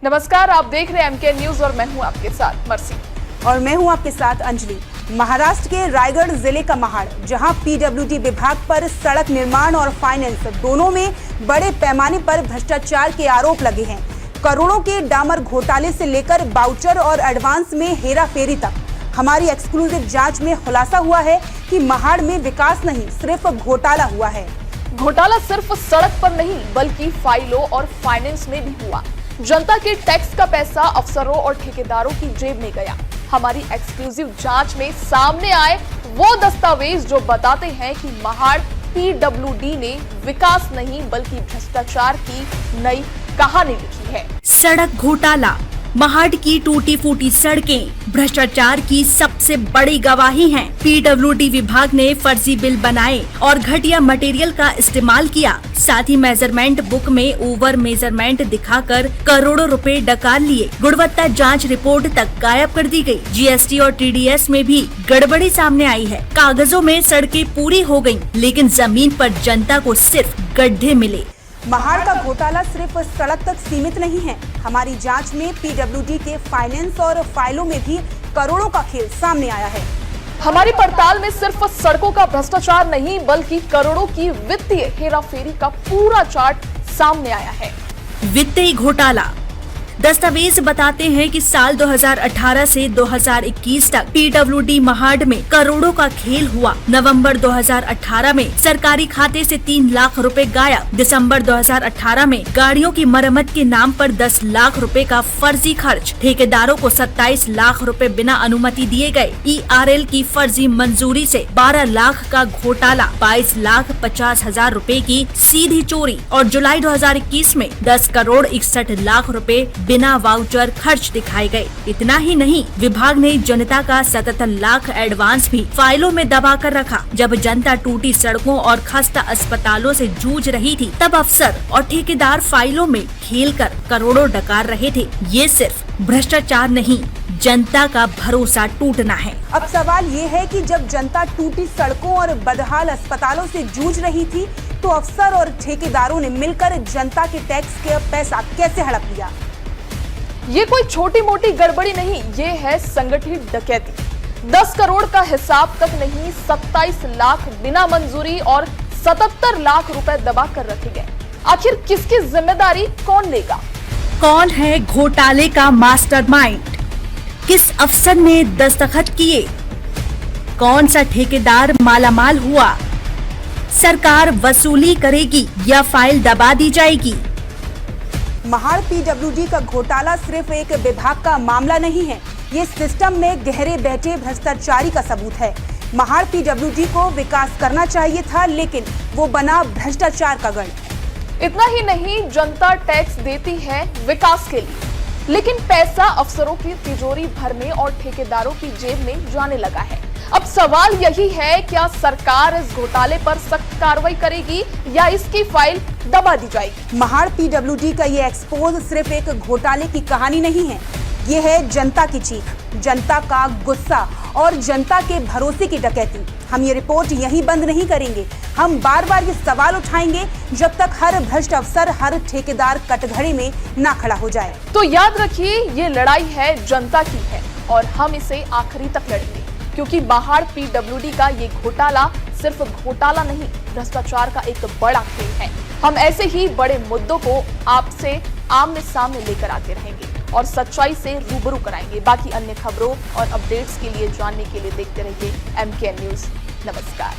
नमस्कार, आप देख रहे हैं एमके न्यूज और मैं हूं आपके साथ मर्सी और मैं हूं आपके साथ अंजलि। महाराष्ट्र के रायगढ़ जिले का महाड़, जहां पीडब्ल्यूडी विभाग पर सड़क निर्माण और फाइनेंस दोनों में बड़े पैमाने पर भ्रष्टाचार के आरोप लगे हैं। करोड़ों के डामर घोटाले से लेकर बाउचर और एडवांस में हेराफेरी तक हमारी एक्सक्लूसिव जांच में खुलासा हुआ है कि महाड़ में विकास नहीं, सिर्फ घोटाला हुआ है। घोटाला सिर्फ सड़क पर नहीं बल्कि फाइलों और फाइनेंस में भी हुआ। जनता के टैक्स का पैसा अफसरों और ठेकेदारों की जेब में गया। हमारी एक्सक्लूसिव जांच में सामने आए वो दस्तावेज जो बताते हैं कि महाड़ पीडब्ल्यूडी ने विकास नहीं बल्कि भ्रष्टाचार की नई कहानी लिखी है। सड़क घोटाला, महाड़ की टूटी फूटी सड़कें भ्रष्टाचार की सबसे बड़ी गवाही हैं। पीडब्ल्यूडी विभाग ने फर्जी बिल बनाए और घटिया मटेरियल का इस्तेमाल किया। साथ ही मेजरमेंट बुक में ओवर मेजरमेंट दिखाकर करोड़ों रुपए डकार लिए। गुणवत्ता जांच रिपोर्ट तक गायब कर दी गई। जीएसटी और टीडीएस में भी गड़बड़ी सामने आई है। कागजों में सड़कें पूरी हो गयी, लेकिन जमीन पर जनता को सिर्फ गड्ढे मिले। महाड़ का घोटाला सिर्फ सड़क तक सीमित नहीं है। हमारी जांच में पीडब्ल्यूडी के फाइनेंस और फाइलों में भी करोड़ों का खेल सामने आया है। हमारी पड़ताल में सिर्फ सड़कों का भ्रष्टाचार नहीं बल्कि करोड़ों की वित्तीय हेराफेरी का पूरा चार्ट सामने आया है। वित्तीय घोटाला, दस्तावेज बताते हैं कि साल 2018 से 2021 तक पीडब्ल्यूडी महाड़ में करोड़ों का खेल हुआ। नवंबर 2018 में सरकारी खाते से 3 लाख रुपए गायब। दिसंबर 2018 में गाड़ियों की मरम्मत के नाम पर 10 लाख रुपए का फर्जी खर्च। ठेकेदारों को 27 लाख रुपए बिना अनुमति दिए गए। ERL की फर्जी मंजूरी से 12 लाख का घोटाला, 22,50,000 रुपए की सीधी चोरी और जुलाई 2021 में 10 करोड़ 61 लाख रुपए बिना वाउचर खर्च दिखाए गए। इतना ही नहीं, विभाग ने जनता का 77 लाख एडवांस भी फाइलों में दबा कर रखा। जब जनता टूटी सड़कों और खस्ता अस्पतालों से जूझ रही थी, तब अफसर और ठेकेदार फाइलों में खेलकर करोड़ों डकार रहे थे। ये सिर्फ भ्रष्टाचार नहीं, जनता का भरोसा टूटना है। अब सवाल ये है कि जब जनता टूटी सड़कों और बदहाल अस्पतालों से जूझ रही थी, तो अफसर और ठेकेदारों ने मिलकर जनता के टैक्स का पैसा कैसे हड़प लिया? ये कोई छोटी मोटी गड़बड़ी नहीं, ये है संगठित डकैती। 10 करोड़ का हिसाब तक नहीं, 27 लाख बिना मंजूरी और 77 लाख रुपए दबा कर रखे गए। आखिर किसकी जिम्मेदारी कौन लेगा? कौन है घोटाले का मास्टरमाइंड? किस अफसर ने दस्तखत किए? कौन सा ठेकेदार मालामाल हुआ? सरकार वसूली करेगी या फाइल दबा दी जाएगी? महाड़ पीडब्ल्यूडी का घोटाला सिर्फ एक विभाग का मामला नहीं है, ये सिस्टम में गहरे बैठे भ्रष्टाचारी का सबूत है। महाड़ पीडब्ल्यूडी को विकास करना चाहिए था, लेकिन वो बना भ्रष्टाचार का गढ़। इतना ही नहीं, जनता टैक्स देती है विकास के लिए, लेकिन पैसा अफसरों की तिजोरी भरने और ठेकेदारों की जेब में जाने लगा है। अब सवाल यही है, क्या सरकार इस घोटाले पर सख्त कार्रवाई करेगी या इसकी फाइल दबा दी जाएगी? महाड़ पीडब्ल्यूडी का ये एक्सपोज सिर्फ एक घोटाले की कहानी नहीं है, ये है जनता की चीख, जनता का गुस्सा और जनता के भरोसे की डकैती। हम ये रिपोर्ट यहीं बंद नहीं करेंगे। हम बार बार ये सवाल उठाएंगे जब तक हर भ्रष्ट अफसर, हर ठेकेदार कटघरे में ना खड़ा हो जाए। तो याद रखिए, ये लड़ाई है जनता की है और हम इसे आखिरी तक लड़ेंगे, क्योंकि महाड़ पीडब्ल्यूडी का ये घोटाला सिर्फ घोटाला नहीं, भ्रष्टाचार का एक बड़ा खेल है। हम ऐसे ही बड़े मुद्दों को आपसे आमने सामने लेकर आते रहेंगे और सच्चाई से रूबरू कराएंगे। बाकी अन्य खबरों और अपडेट्स के लिए जानने के लिए देखते रहिए एमके न्यूज। नमस्कार।